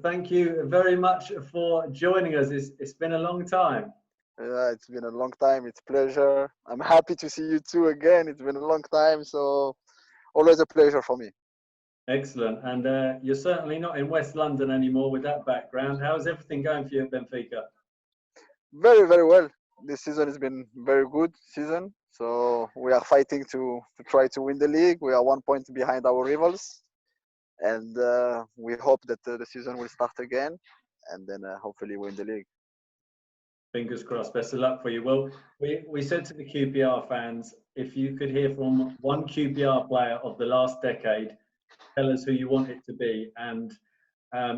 Thank you very much for joining us. It's been a long time. Yeah, it's been a long time. It's a pleasure. I'm happy to see you too again. It's been a long time, so always a pleasure for me. Excellent. And you're certainly not in West London anymore with that background. How's everything going for you at Benfica? Very, very well. This season has been very good season. So we are fighting to try to win the league. We are 1 point behind our rivals, and we hope that the season will start again, and then hopefully win the league. Fingers crossed. Best of luck for you. Well, we said to the QPR fans, if you could hear from one QPR player of the last decade, tell us who you want it to be. And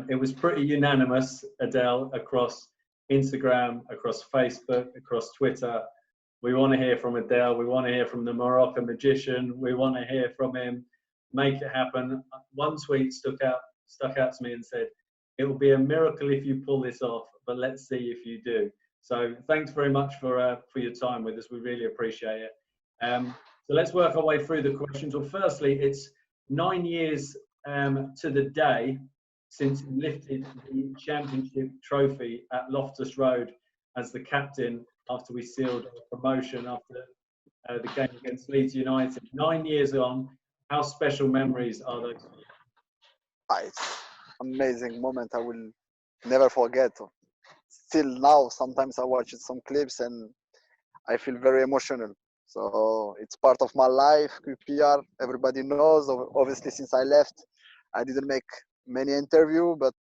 it was pretty unanimous, Adel, across Instagram, across Facebook, across Twitter. We want to hear from Adel. We want to hear from the Moroccan magician. We want to hear from him. Make it happen. One tweet stuck out to me and said, "It will be a miracle if you pull this off, but let's see if you do." So thanks very much for your time with us. We really appreciate it. So let's work our way through the questions. Well, firstly, it's 9 years to the day since he lifted the championship trophy at Loftus Road as the captain after we sealed promotion after the game against Leeds United. 9 years on, how special memories are those? It's amazing moment. I will never forget. Still now, sometimes I watch some clips and I feel very emotional. So it's part of my life. QPR, everybody knows. Obviously, since I left, I didn't make many interview, but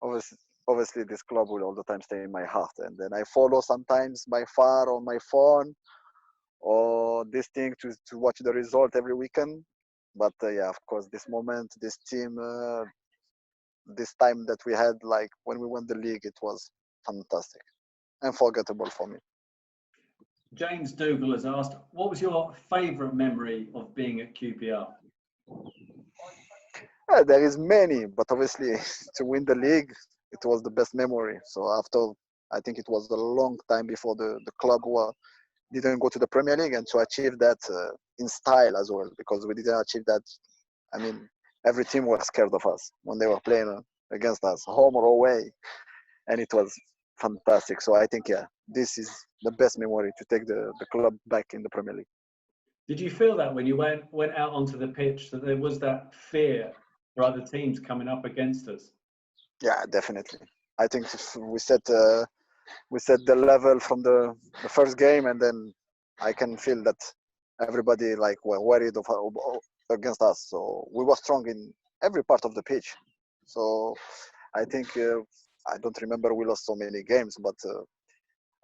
obviously, obviously, this club will all the time stay in my heart. And then I follow sometimes by far on my phone or this thing to watch the result every weekend. But yeah, of course, this moment, this team, this time that we had, like when we won the league, it was fantastic, unforgettable for me. James Dougal has asked, what was your favourite memory of being at QPR? Yeah, there is many, but obviously to win the league, it was the best memory. So after, I think it was a long time before the club didn't go to the Premier League, and to achieve that in style as well, because we didn't achieve that. I mean, every team was scared of us when they were playing against us, home or away, and it was fantastic. So I think, yeah, this is the best memory to take the club back in the Premier League. Did you feel that when you went out onto the pitch that there was that fear for other teams coming up against us? Yeah, definitely. I think we set the level from the first game, and then I can feel that everybody like were worried against us. So we were strong in every part of the pitch. So I think I don't remember we lost so many games, but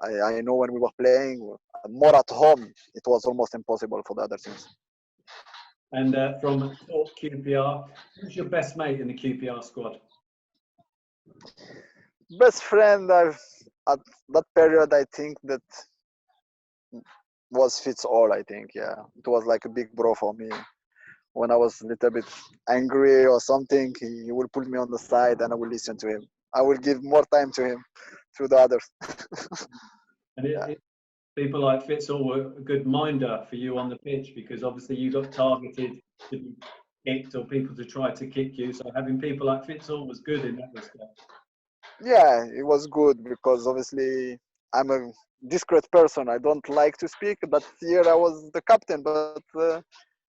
I know when we were playing more at home, it was almost impossible for the other teams. And from Talk QPR, who's your best mate in the QPR squad? Best friend, at that period, I think that was Fits all. I think, yeah, it was like a big bro for me. When I was a little bit angry or something, he will pull me on the side and I will listen to him. I will give more time to him through the others. And Yeah. people like Fitzall were a good minder for you on the pitch because obviously you got targeted to be kicked or people to try to kick you. So having people like Fitzall was good in that respect. Yeah, it was good because obviously I'm a discreet person. I don't like to speak, but here I was the captain. But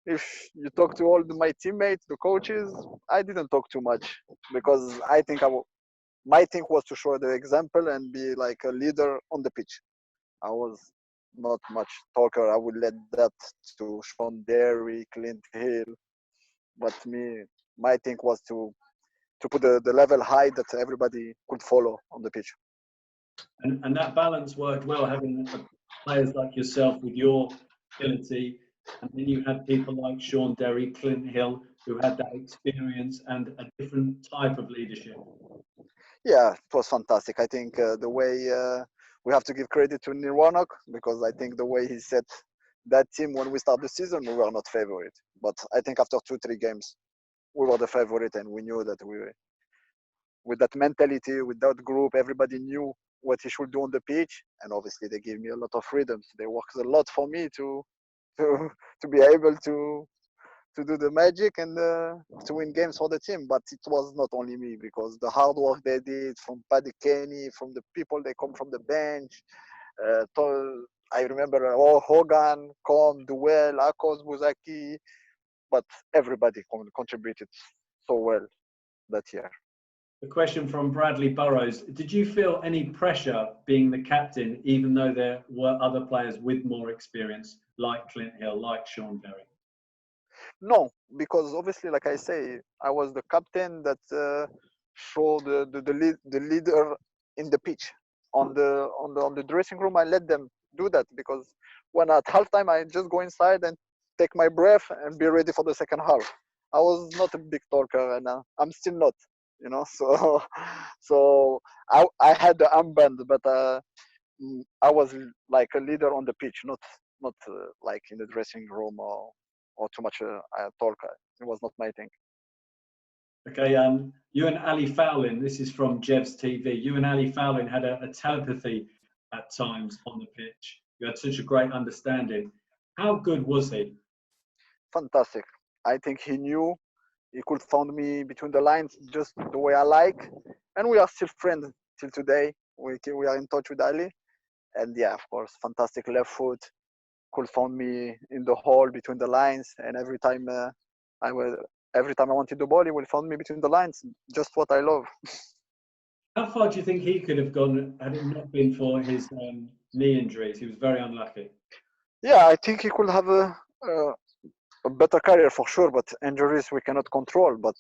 if you talk to all my teammates, the coaches, I didn't talk too much because I think my thing was to show the example and be like a leader on the pitch. I was not much talker. I would let that to Sean Derry, Clint Hill. But my thing was to put the level high that everybody could follow on the pitch. And that balance worked well, having players like yourself with your ability, and then you had people like Sean Derry, Clint Hill, who had that experience and a different type of leadership. Yeah, it was fantastic. I think the way we have to give credit to Neil Warnock because I think the way he set that team when we start the season, we were not favorite. But I think after 2 3 games, we were the favorite, and we knew that with that mentality, with that group, everybody knew what he should do on the pitch, and obviously they gave me a lot of freedom. They worked a lot for me to to be able to do the magic and to win games for the team. But it was not only me, because the hard work they did from Paddy Kenny, from the people they come from the bench. I remember Hogan, Com, Duel, Akos, Buzaki, but everybody contributed so well that year. A question from Bradley Burrows. Did you feel any pressure being the captain, even though there were other players with more experience, like Clint Hill, like Sean Derry? No, because obviously, like I say, I was the captain that showed the leader in the pitch. On the dressing room, I let them do that, because when at halftime I just go inside and take my breath and be ready for the second half. I was not a big talker, and I'm still not, you know. So I had the armband, but I was like a leader on the pitch, not like in the dressing room or too much talker. It was not my thing. Okay, you and Ali Fowlin, this is from Jev's TV. You and Ali Fowlin had a telepathy at times on the pitch. You had such a great understanding. How good was he? Fantastic. I think he knew he could find me between the lines just the way I like, and we are still friends till today. We are in touch with Ali, and yeah, of course, fantastic left foot. Could find me in the hole between the lines, and every time I was every time I wanted the ball, he will find me between the lines. Just what I love. How far do you think he could have gone had it not been for his knee injuries? He was very unlucky. Yeah, I think he could have a better career for sure, but injuries we cannot control. But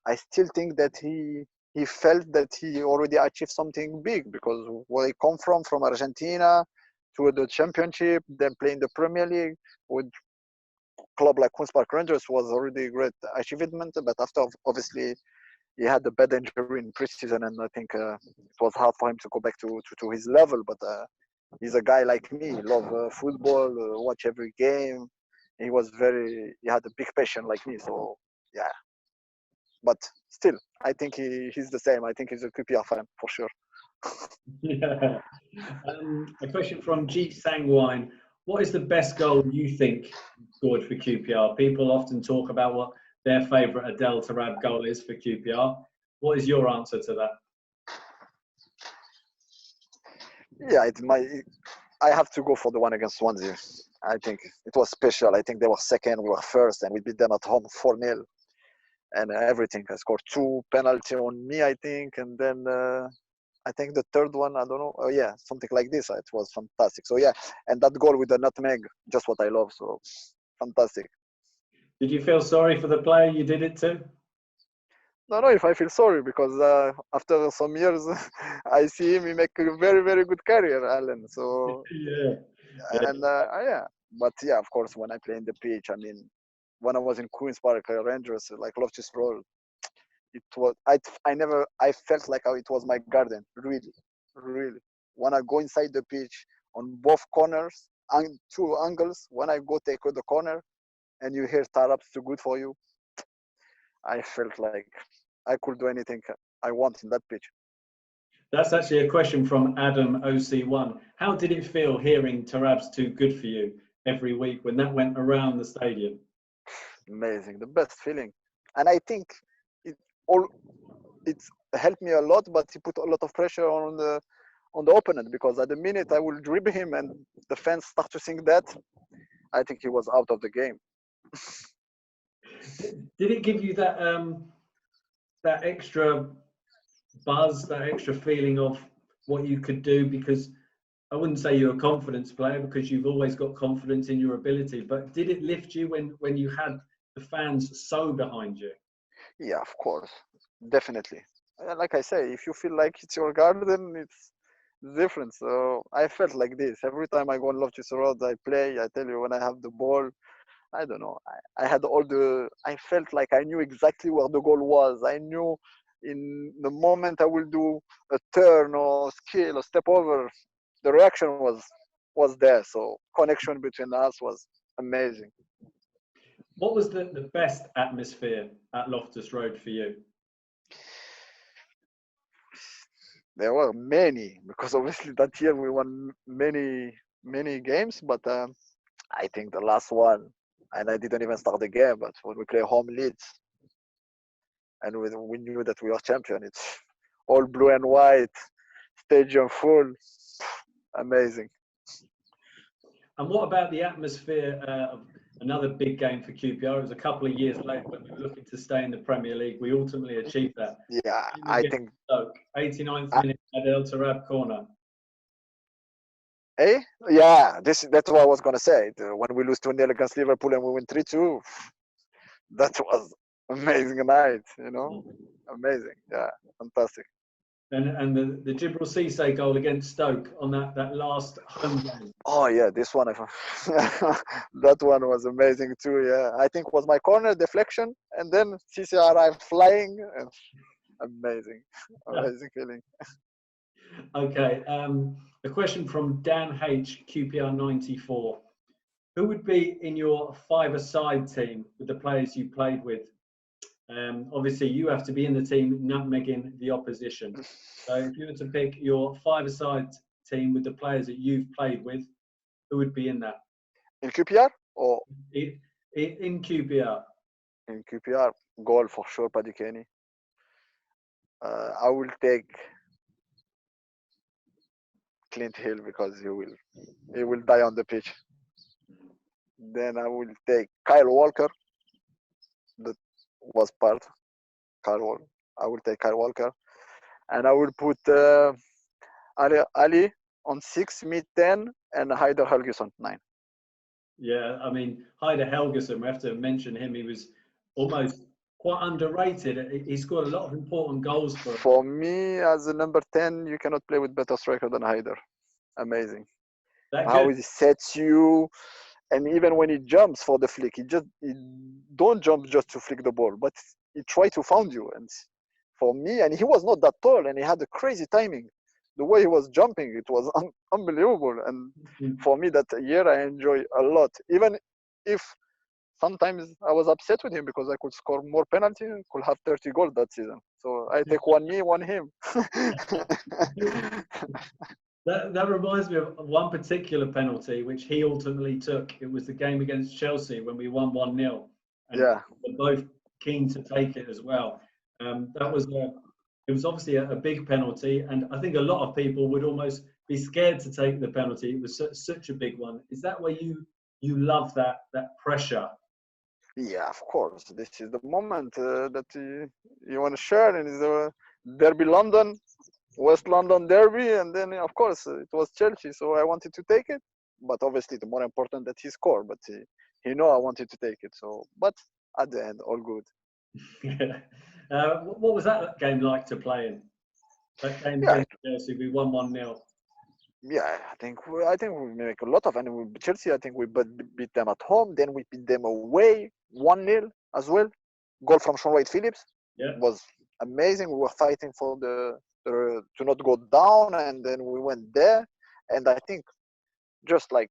I still think that he felt that he already achieved something big, because where he come from Argentina to the championship, then playing the Premier League with club like Queens Park Rangers was already a great achievement. But after, obviously, he had a bad injury in preseason, and I think it was hard for him to go back to his level. But he's a guy like me, love football, watch every game. He had a big passion like me. So yeah, but still, I think he's the same. I think he's a QPR fan for sure. Yeah. A question from G Sangwine. What is the best goal you think you scored for QPR? People often talk about what their favourite Adel Taarabt goal is for QPR. What is your answer to that? Yeah, I have to go for the one against Swansea. I think it was special. I think they were second, we were first, and we beat them at home 4-0. And everything. I scored 2 penalty on me, I think, and then I think the third one, I don't know. Oh yeah, something like this. It was fantastic. So yeah, and that goal with the nutmeg, just what I love. So fantastic. Did you feel sorry for the player you did it to? No, if I feel sorry, because after some years, I see him. He make a very, very good career, Alan. So Yeah. and yeah, but yeah, of course, when I play in the pitch, I mean, when I was in Queens Park Rangers, like Loftus Road, it was I felt like it was my garden, really. When I go inside the pitch on both corners and 2 angles, when I go take the corner and you hear Taarabt's too good for you, I felt like I could do anything I want in that pitch. That's actually a question from Adam OC1. How did it feel hearing Taarabt's too good for you every week when that went around the stadium? Amazing, the best feeling. And I think it all it's helped me a lot, but it put a lot of pressure on the opponent, because at the minute I will dribble him and the fans start to think that, I think he was out of the game. Did it give you that extra buzz, that extra feeling of what you could do? Because I wouldn't say you're a confidence player, because you've always got confidence in your ability, but did it lift you when you had the fans so behind you? Yeah, of course, definitely. Like I say, if you feel like it's your garden, it's different. So I felt like this every time I go on Loftus Road. I play. I tell you, when I have the ball, I don't know. I had all the. I felt like I knew exactly where the goal was. I knew in the moment I will do a turn or skill or step over, the reaction was there. So connection between us was amazing. What was the best atmosphere at Loftus Road for you? There were many, because obviously that year we won many games, but I think the last one and I didn't even start the game. But when we play home Leeds, and we knew that we were champion, it's all blue and white, stadium full, amazing. And what about the atmosphere of another big game for QPR? It was a couple of years later when we were looking to stay in the Premier League. We ultimately achieved that. Yeah, I think. Stoke, 89th minute, Adel Taarabt corner. Eh? Yeah, that's what I was gonna say. When we lose 2-0 against Liverpool and we win 3-2, that was amazing night. Amazing. Yeah, fantastic. And the Djibril Cissé goal against Stoke on that last home game. Oh yeah, this one, that one was amazing too. Yeah, I think was my corner deflection, and then Cissé arrived flying. And amazing feeling. Okay, a question from Dan H, QPR 94. Who would be in your five-a-side team with the players you played with? Obviously, you have to be in the team nutmegging the opposition. So if you were to pick your five-a-side team with the players that you've played with, who would be in that? In QPR or in QPR? In QPR, goal for sure, Paddy Kenny. I will take Clint Hill because he will die on the pitch. Then I will take Kyle Walker. That was part. I will take Kyle Walker, and I will put Ali on 6, mid 10, and Heider Helguson 9. Yeah, I mean, Heider Helguson, we have to mention him. He was almost quite underrated. He scored a lot of important goals for us. For me, as a number 10, you cannot play with better striker than Heider. Amazing. How he sets you, and even when he jumps for the flick, he don't jump just to flick the ball, but he try to find you. And for me, and he was not that tall, and he had a crazy timing. The way he was jumping, it was unbelievable. And for me, that year I enjoy a lot. Even if sometimes I was upset with him because I could score more penalties, could have 30 goals that season. So I take one me, one him. That reminds me of one particular penalty which he ultimately took. It was the game against Chelsea when we won 1-0. And yeah, we're both keen to take it as well. It was obviously a big penalty, and I think a lot of people would almost be scared to take the penalty. It was such a big one. Is that where you love that pressure? Yeah, of course. This is the moment that you want to share, and it's the Derby London, West London Derby, and then of course it was Chelsea, so I wanted to take it. But obviously, the more important that he scored. But he know I wanted to take it. So, but at the end, all good. What was that game like to play in? That game against Chelsea, we won 1-0. Yeah, I think we make a lot of, and we Chelsea. I think we beat them at home. Then we beat them away 1-0 as well. Goal from Sean Wright-Phillips. Yeah, was amazing. We were fighting for to not go down, and then we went there. And I think just like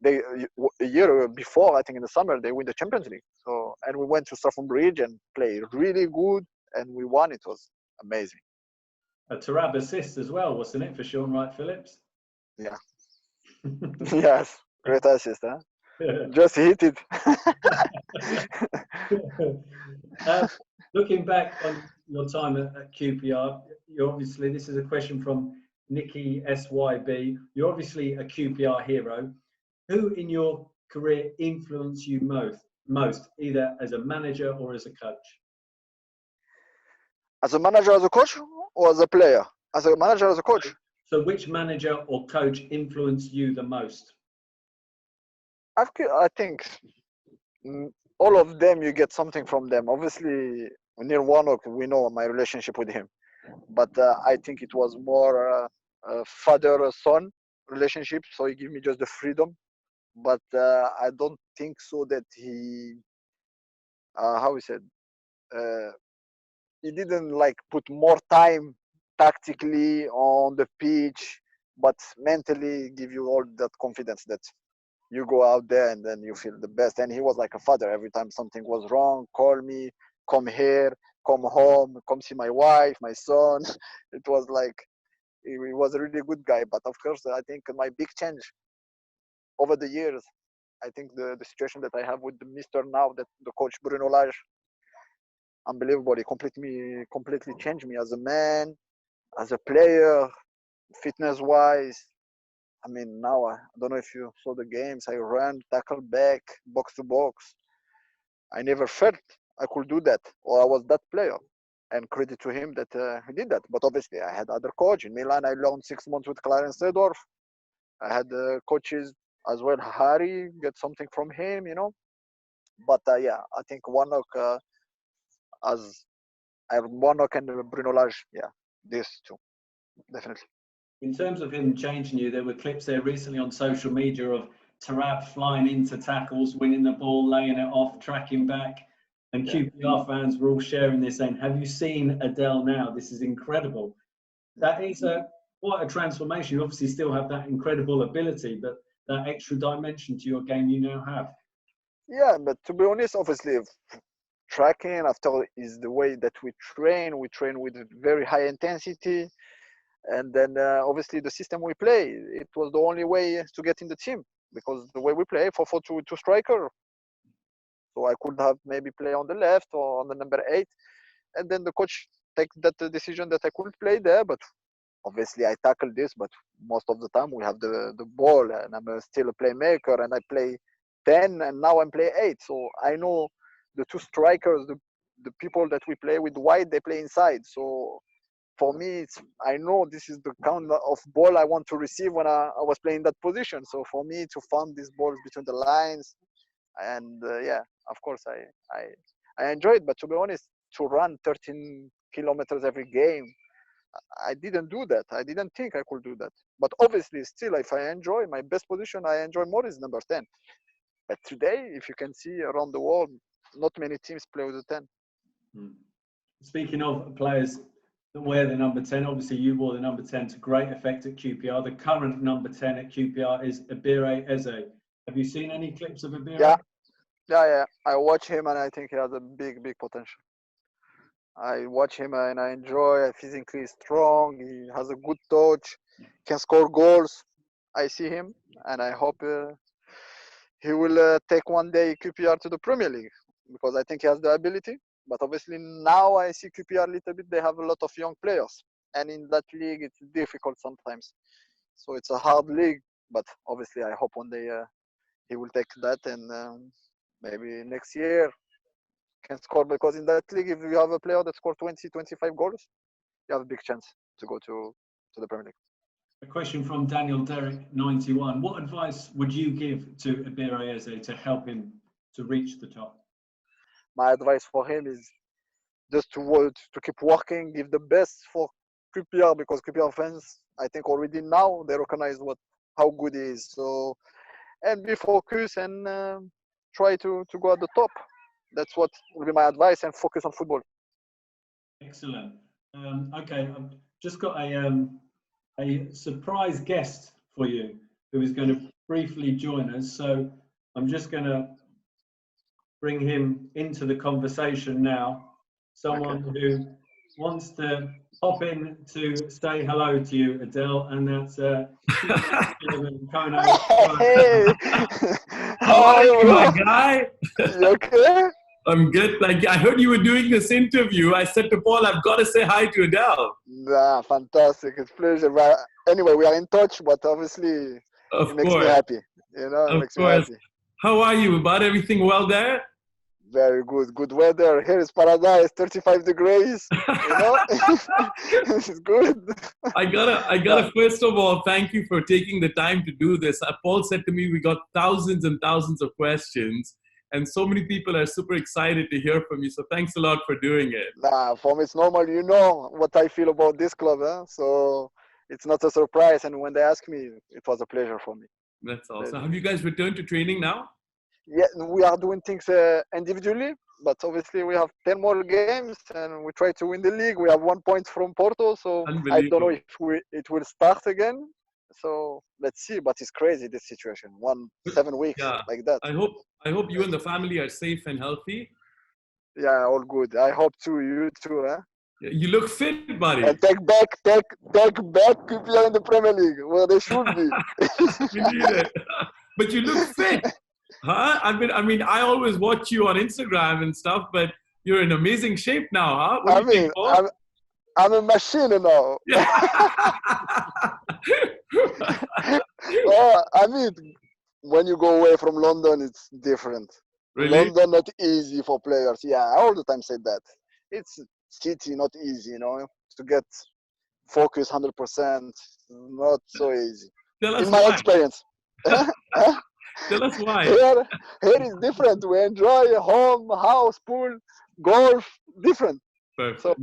a year before, I think in the summer they win the Champions League. So and we went to Stamford Bridge and played really good, and we won. It was amazing. A Taarabt assist as well, wasn't it, for Sean Wright-Phillips? Yeah. Yes, great assist, huh? Just hit it. Looking back on your time at QPR, this is a question from Nikki SYB. You're obviously a QPR hero. Who in your career influenced you most, either as a manager or as a coach? As a manager, as a coach, or as a player? As a manager, as a coach? So which manager or coach influenced you the most? I think all of them, you get something from them. Obviously, near Warnock, we know my relationship with him. But I think it was more a father-son relationship. So he gave me just the freedom. But I don't think so that he, how he said, he didn't like put more time tactically on the pitch, but mentally give you all that confidence that you go out there and then you feel the best. And he was like a father. Every time something was wrong, call me, come here, come home, come see my wife, my son. It was like, he was a really good guy. But of course, I think my big change over the years I think the situation that I have with the Mister now, that the coach Bruno Lage, unbelievable. He completely changed me as a man, as a player, fitness-wise. I mean, now I don't know if you saw the games. I ran, tackle back, box to box. I never felt I could do that, or I was that player. And credit to him that he did that. But obviously, I had other coach in Milan. I learned 6 months with Clarence Seedorf. I had coaches as well. Harry, get something from him, you know. But yeah, I think Warnock, as I have Warnock and Bruno Lage, yeah, these two, definitely. In terms of him changing you, there were clips there recently on social media of Taarabt flying into tackles, winning the ball, laying it off, tracking back. And Yeah. QPR fans were all sharing this, saying, "Have you seen Adel now? This is incredible." That is quite a transformation. You obviously still have that incredible ability, but that extra dimension to your game you now have. Yeah, but to be honest, obviously, tracking after is the way that we train. We train with very high intensity. And then obviously the system we play, it was the only way to get in the team, because the way we play 4-4-2 striker. So I could have maybe play on the left or on the number 8, and then the coach take that decision that I could play there. But obviously I tackle this, but most of the time we have the ball, and I'm still a playmaker, and I play 10, and now I'm play 8. So I know the two strikers, the people that we play with wide, they play inside. So for me, I know this is the kind of ball I want to receive when I was playing that position. So for me to find these balls between the lines, and yeah, of course I enjoy it. But to be honest, to run 13 kilometers every game, I didn't do that. I didn't think I could do that. But obviously, still, if I enjoy my best position, I enjoy more is number 10. But today, if you can see around the world, not many teams play with the 10. Speaking of players that wear the number 10, obviously you wore the number 10 to great effect at QPR. The current number 10 at QPR is Eberechi Eze. Have you seen any clips of Eberechi? Yeah. I watch him, and I think he has a big potential. I watch him and I enjoy. Physically strong. He has a good touch. Can score goals. I see him, and I hope he will take one day QPR to the Premier League, because I think he has the ability. But obviously now I see QPR a little bit. They have a lot of young players, and in that league it's difficult sometimes. So it's a hard league. But obviously I hope one day he will take that, and maybe next year can score, because in that league, if you have a player that scores 20-25 goals, you have a big chance to go to the Premier League. A question from Daniel Derrick 91. What advice would you give to Eberechi Eze to help him to reach the top? My advice for him is just to keep working, give the best for QPR, because QPR fans, I think already now they recognize how good he is. So, and be focused and try to go at the top. That's what will be my advice, and focus on football. Excellent. Okay, I've just got a surprise guest for you who is going to briefly join us. So I'm just going to bring him into the conversation now. Someone who wants to hop in to say hello to you, Adel, and that's Hey, how are you, my guy? You okay? I'm good. Like, I heard you were doing this interview. I said to Paul, I've got to say hi to Adel. Nah, fantastic. It's a pleasure. But anyway, we are in touch, but obviously it makes me happy. You know, it makes me happy. How are you? About everything well there? Very good. Good weather. Here is paradise, 35 degrees. You know, it's good. I gotta first of all, thank you for taking the time to do this. Paul said to me, we got thousands and thousands of questions. And so many people are super excited to hear from you. So thanks a lot for doing it. Nah, for me it's normal. You know what I feel about this club, huh? So it's not a surprise. And when they ask me, it was a pleasure for me. That's awesome. So have you guys returned to training now? Yeah, we are doing things individually, but obviously we have 10 more games and we try to win the league. We have 1 point from Porto, so I don't know if it will start again. So let's see, but it's crazy, this situation. 7 weeks like that. I hope you and the family are safe and healthy. Yeah, all good. I hope too. You too, huh? You look fit, buddy. And take back QPR in the Premier League, where they should be. We need it. But you look fit. Huh? I mean, I always watch you on Instagram and stuff, but you're in amazing shape now, huh? What do I you think, mean, Paul? I'm a machine now. Oh, I mean, when you go away from London, it's different. Really? London not easy for players. Yeah, I all the time say that. It's city not easy, to get focus 100%. Not so easy, Tell us in my why. experience. Huh? Tell us why. Here is different. We enjoy home, house, pool, golf, different. Perfect. So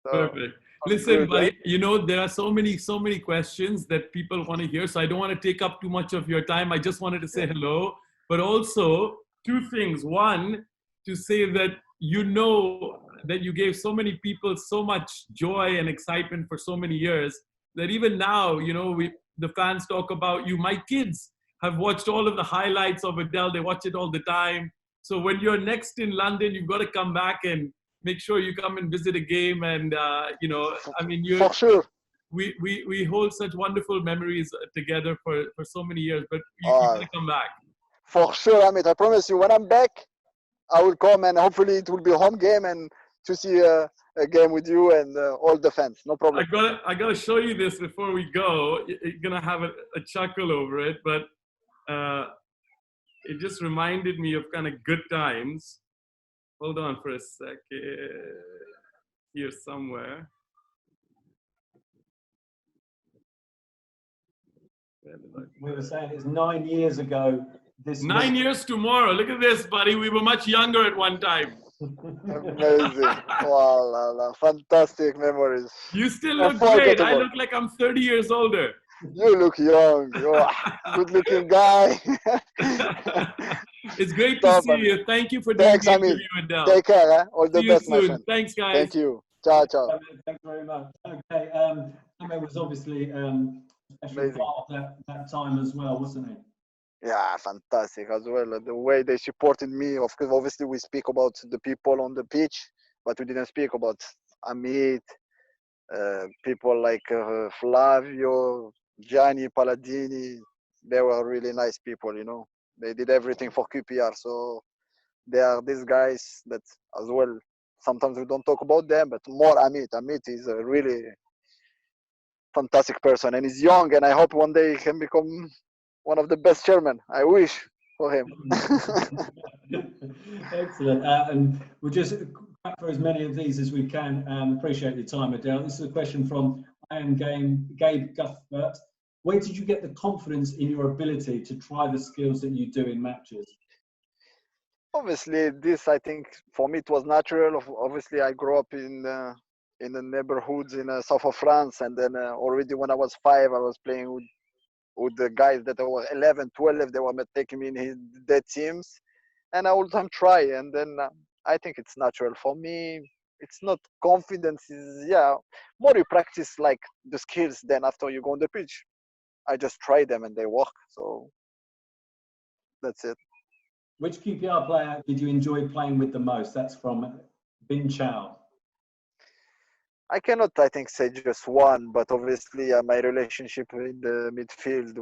Perfect. Listen, good. buddy, you know, there are so many questions that people want to hear. So I don't want to take up too much of your time. I just wanted to say hello, but also two things. One, to say that you know that you gave so many people so much joy and excitement for so many years that even now, you know, the fans talk about you. My kids have watched all of the highlights of Adel. They watch it all the time. So when you're next in London, you've got to come back and make sure you come and visit a game. And you know, I mean, For sure. we hold such wonderful memories together for so many years. But you got to come back. For sure, Amit. I promise you, when I'm back, I will come, and hopefully it will be a home game and to see a game with you and all the fans. No problem. I gotta show you this before we go. You're gonna have a chuckle over it, but it just reminded me of kind of good times. Hold on for a second. Here somewhere. We were saying it's 9 years ago. This 9 years tomorrow. Look at this, buddy. We were much younger at one time. Amazing. Wow, fantastic memories. You still look great. I look like I'm 30 years older. You look young. You're a good-looking guy. It's great to see you. Thank you for doing the interview, Adel. Take care. Eh? All the best, my friend. Thanks, guys. Thank you. Ciao, ciao. Thanks very much. Okay, Ahmed was obviously a special part of that time as well, wasn't he? Yeah, fantastic as well. The way they supported me, of course, obviously we speak about the people on the pitch, but we didn't speak about Amit, people like Flavio, Gianni Palladini. They were really nice people, They did everything for QPR, so they are these guys that as well. Sometimes we don't talk about them, but more Amit. Amit is a really fantastic person, and he's young, and I hope one day he can become one of the best chairmen. I wish for him. Excellent. And we'll just crack for as many of these as we can. Appreciate your time, Adel. This is a question from Gabe Guthbert. Where did you get the confidence in your ability to try the skills that you do in matches? Obviously, this, I think, for me, it was natural. Obviously, I grew up in the neighborhoods in south of France, and then already when I was 5, I was playing with the guys that were 11, 12. They were taking me in their teams, and I all the time try. And then I think it's natural for me. It's not confidence. More you practice like the skills. Then after you go on the pitch, I just try them and they work. So that's it. Which QPR player did you enjoy playing with the most? That's from Bin Chow. I cannot, I think, say just one, but obviously my relationship in the midfield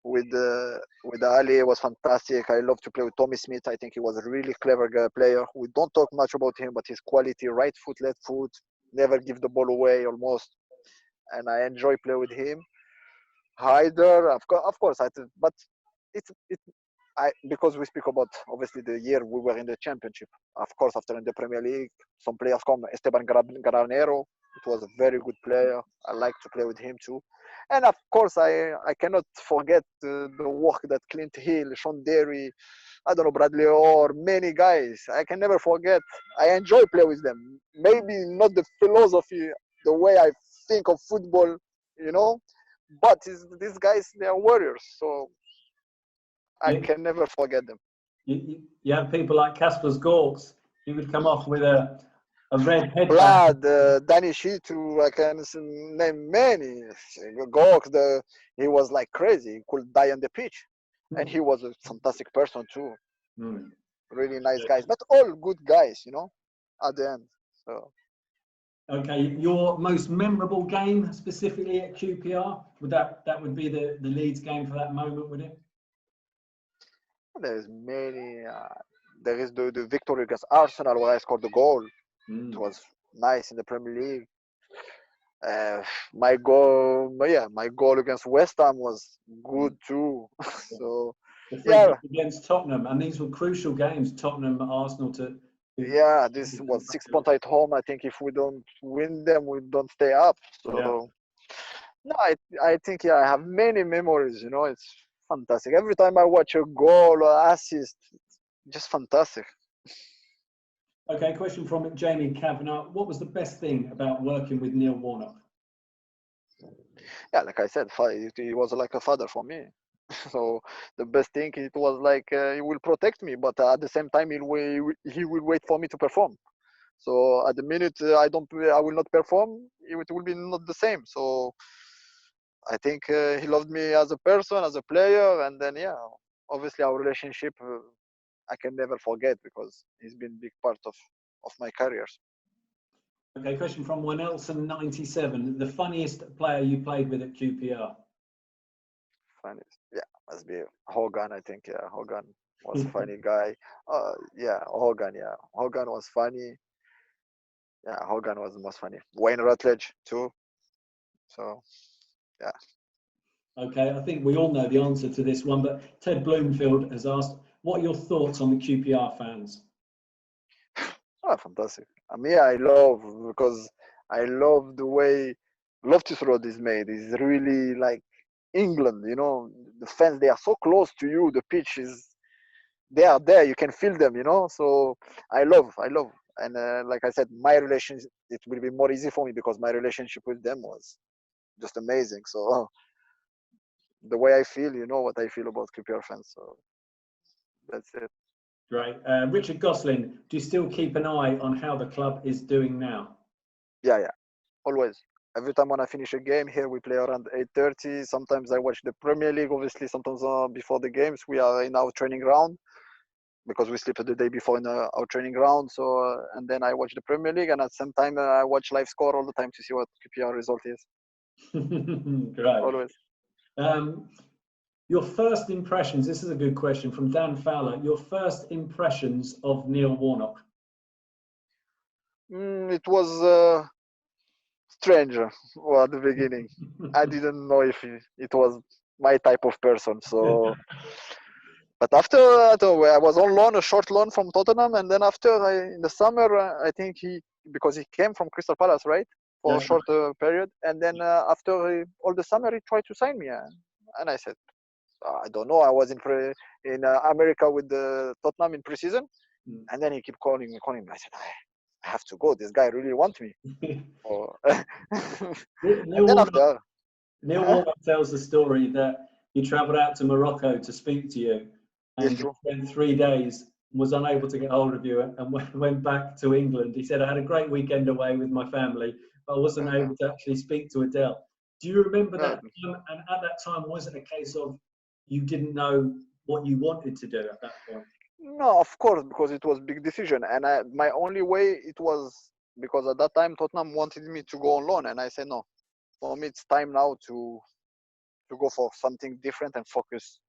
with Ali was fantastic. I love to play with Tommy Smith. I think he was a really clever player. We don't talk much about him, but his quality, right foot, left foot, never give the ball away almost, and I enjoy playing with him. Haider, of course, but because we speak about obviously the year we were in the championship. Of course, after in the Premier League, some players come. Esteban Granero, it was a very good player. I like to play with him too. And of course, I cannot forget the work that Clint Hill, Sean Derry, I don't know, Bradley Orr, many guys. I can never forget. I enjoy playing with them. Maybe not the philosophy, the way I think of football, but these guys, they are warriors. So I can never forget them. You have people like Kasper's Gorks. He would come off with a red headband. Vlad, Danny Shitu, I can name many. Gorks, he was like crazy. He could die on the pitch. And he was a fantastic person too. Really nice guys. But all good guys, at the end. So. Okay, your most memorable game specifically at QPR? That would be the Leeds game for that moment, would it? There's many. There is the victory against Arsenal where I scored the goal. It was nice in the Premier League. My goal against West Ham was good too. So, The free yeah, kick against Tottenham, and these were crucial games. Tottenham, Arsenal yeah. This was 6 points at home. I think if we don't win them, we don't stay up. Yeah. So, no, I think I have many memories. It's fantastic. Every time I watch a goal or assist, just fantastic. Okay, question from Jamie Kavanagh. What was the best thing about working with Neil Warnock? Yeah, like I said, he was like a father for me. So the best thing, it was like he will protect me, but at the same time he will wait for me to perform. So at the minute I will not perform, it will be not the same. So I think he loved me as a person, as a player, and then yeah, obviously our relationship I can never forget because he's been a big part of my career. Okay, question from Winelson97. The funniest player you played with at QPR? Funny, yeah, must be Hogan. I think yeah, Hogan was a funny guy. Yeah, Hogan. Yeah, Hogan was funny. Yeah, Hogan was the most funny. Wayne Rutledge too. So, yeah. Okay, I think we all know the answer to this one, but Ted Bloomfield has asked, what are your thoughts on the QPR fans? Oh, fantastic. I mean, I love because I love the way Loftus Road is made. It's really like England, the fans, they are so close to you. The pitch they are there. You can feel them, So I love. And like I said, my relationship, it will be more easy for me because my relationship with them was just amazing. So the way I feel, what I feel about QPR fans. So that's it. Great. Richard Gosling, do you still keep an eye on how the club is doing now? Yeah, always. Every time when I finish a game here, we play around 8:30. Sometimes I watch the Premier League. Obviously, sometimes before the games, we are in our training ground because we sleep the day before in our training ground. So and then I watch the Premier League, and at the same time I watch live score all the time to see what QPR result is. Great. Always. Your first impressions. This is a good question from Dan Fowler. Your first impressions of Neil Warnock? It was strange at the beginning. I didn't know if it was my type of person. So, but after I was on loan, a short loan from Tottenham, and then after in the summer, I think because he came from Crystal Palace, right, for a short period, and then after all the summer, he tried to sign me, and I said, I don't know. I was in America with the Tottenham in preseason, and then he kept calling me. I said, I have to go. This guy really wants me. Neil Warnock tells the story that he travelled out to Morocco to speak to you, and spent 3 days, was unable to get hold of you, and went back to England. He said, I had a great weekend away with my family, but I wasn't able to actually speak to Adel. Do you remember that time? And at that time, was it a case of you didn't know what you wanted to do at that point? No, of course, because it was a big decision. And my only way, it was because at that time, Tottenham wanted me to go on loan. And I said, no, for me, it's time now to go for something different and focus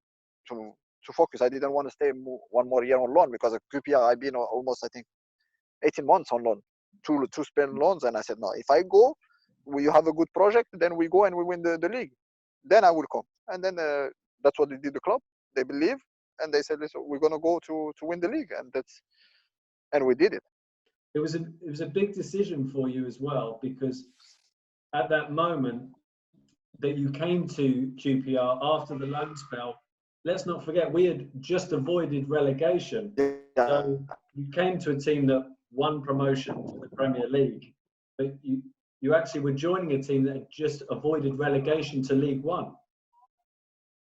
to focus. I didn't want to stay one more year on loan because at QPR, I've been almost, I think, 18 months on loan, two Spain loans. And I said, no, if I go, you have a good project, then we go and we win the league. Then I will come. And then that's what they did the club. They believe. And they said, listen, we're going to go to win the league. And we did it. It was a big decision for you as well, because at that moment that you came to QPR after the loan spell, let's not forget, we had just avoided relegation. Yeah. So you came to a team that won promotion to the Premier League, but you actually were joining a team that had just avoided relegation to League One.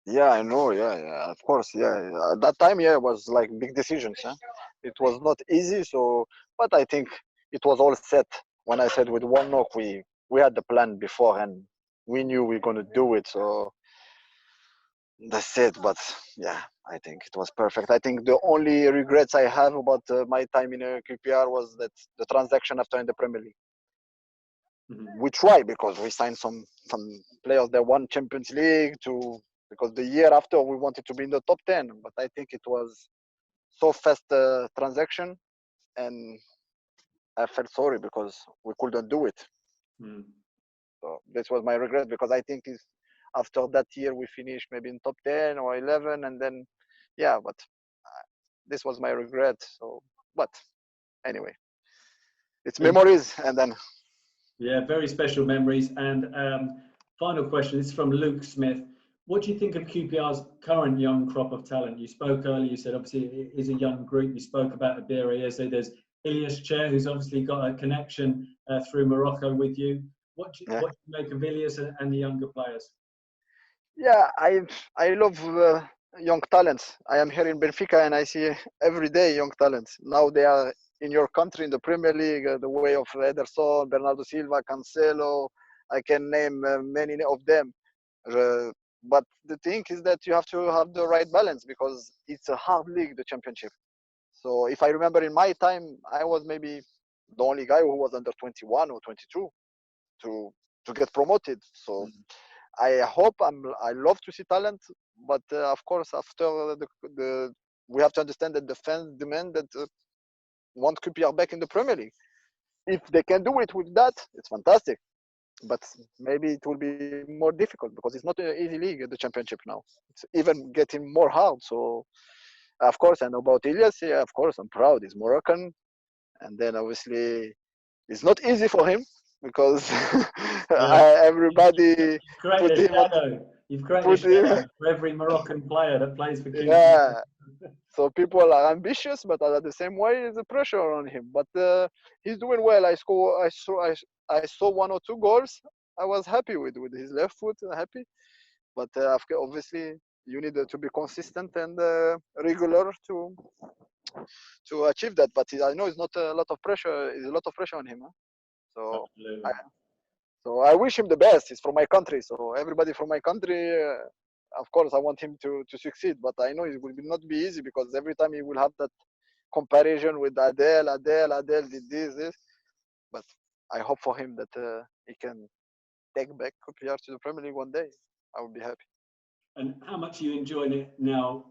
Yeah, I know. Yeah, of course. Yeah, at that time, it was like big decisions. It was not easy. So, but I think it was all set. When I said with Warnock, we had the plan before, and we knew we were going to do it. So that's it. But yeah, I think it was perfect. I think the only regrets I have about my time in QPR was that the transaction after in the Premier League. We tried because we signed some players that won Champions League to because the year after we wanted to be in the top 10, but I think it was so fast transaction, and I felt sorry because we couldn't do it. Mm. So this was my regret, because I think is after that year we finished maybe in top 10 or 11, and then yeah, but this was my regret. So, but anyway, it's memories, and then Yeah, very special memories. And final question, this is from Luke Smith. What do you think of QPR's current young crop of talent? You spoke earlier, you said obviously it is a young group. You spoke about Eberechi Eze. There's Ilyas Chair, who's obviously got a connection through Morocco with you. What do yeah, you make of Ilyas and the younger players? yeah, I love young talents. I am here in Benfica, and I see every day young talents. Now they are in your country in the Premier League. The way of Ederson, Bernardo Silva, Cancelo. I can name many of them. Uh, but the thing is that you have to have the right balance, because it's a hard league, the Championship. So if I remember in my time, I was maybe the only guy who was under 21 or 22 to get promoted. So I hope I love to see talent, but of course after the we have to understand that the fans demand that want QPR back in the Premier League. If they can do it with that, it's fantastic. But maybe it will be more difficult, because it's not an easy league at the Championship now. It's even getting more hard. So of course, and about Ilyas, yeah, of course, I'm proud. He's Moroccan, and then obviously it's not easy for him, because Yeah. everybody You've created put a him on, shadow. You've created a put him, shadow for every Moroccan player that plays for QPR. yeah. So people are ambitious, but at the same way, there's a pressure on him. But he's doing well. I saw one or two goals. I was happy with his left foot, happy. But obviously, you need to be consistent and regular to achieve that. But I know it's not a lot of pressure. It's a lot of pressure on him. Huh? So Absolutely. I, so I wish him the best. He's from my country, so everybody from my country. Of course, I want him to succeed. But I know it will not be easy, because every time he will have that comparison with Adel did this. But I hope for him that he can take back QPR to the Premier League one day. I would be happy. And how much are you enjoying it now?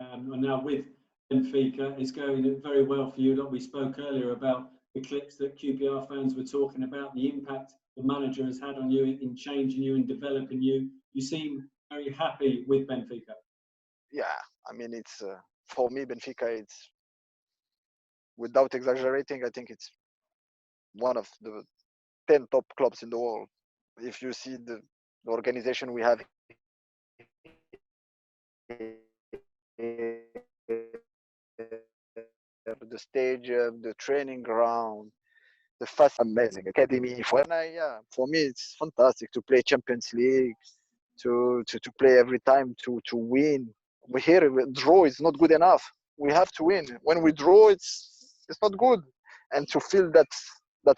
And now with Benfica, it's going very well for you. Like we spoke earlier about the clips that QPR fans were talking about, the impact the manager has had on you in changing you and developing you. You seem very happy with Benfica. Yeah, I mean, it's for me, Benfica. It's, without exaggerating, I think it's one of the 10 top clubs in the world. If you see the organization we have here, the stadium, the training ground, the fast, amazing academy. For me, it's fantastic to play Champions League, to play every time, to win. We hear draw is not good enough. We have to win. When we draw, it's not good, and to feel that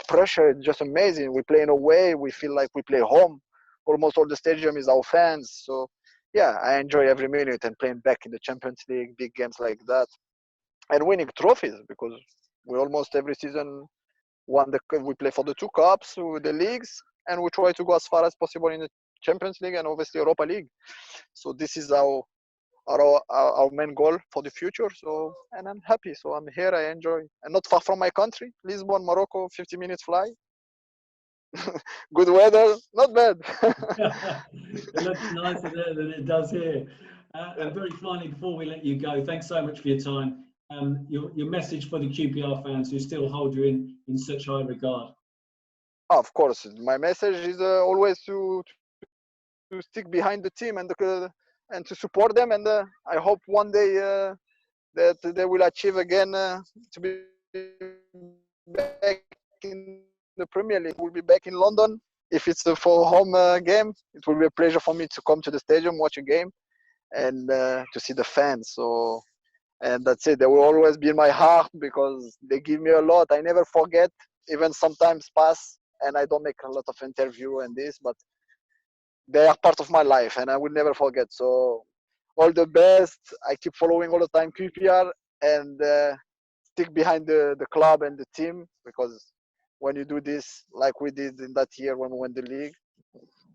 pressure is just amazing. We play in a way we feel like we play home. Almost all the stadium is our fans. So yeah, I enjoy every minute, and playing back in the Champions League, big games like that, and winning trophies, because we almost every season we play for the two cups, the leagues, and we try to go as far as possible in the Champions League and obviously Europa League. So this is our main goal for the future. So, and I'm happy. So I'm here. I enjoy, and not far from my country, Lisbon, Morocco, 50 minutes fly. Good weather, not bad. It looks nicer there than it does here. And very finally, before we let you go, thanks so much for your time. Your message for the QPR fans who still hold you in such high regard. Of course, my message is always to stick behind the team and to support them. And I hope one day that they will achieve again to be back in the Premier League. We'll be back in London. If it's for home game, it will be a pleasure for me to come to the stadium, watch a game, and to see the fans. So, and that's it. They will always be in my heart, because they give me a lot. I never forget, even sometimes pass, and I don't make a lot of interview and this, but they are part of my life, and I will never forget. So all the best. I keep following all the time QPR, and stick behind the club and the team, because when you do this, like we did in that year when we won the league,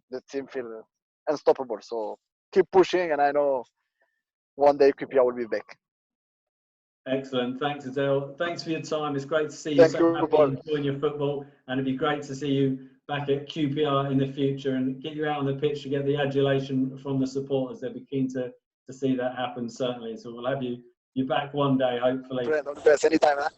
the team feel unstoppable. So keep pushing, and I know one day QPR will be back. Excellent. Thanks, Adel. Thanks for your time. It's great to see you Thank so you, happy Paul. enjoying your football. And it'd be great to see you back at QPR in the future and get you out on the pitch to get the adulation from the supporters. They'll be keen to see that happen, certainly. So we'll have you back one day, hopefully. All the best. Anytime, huh?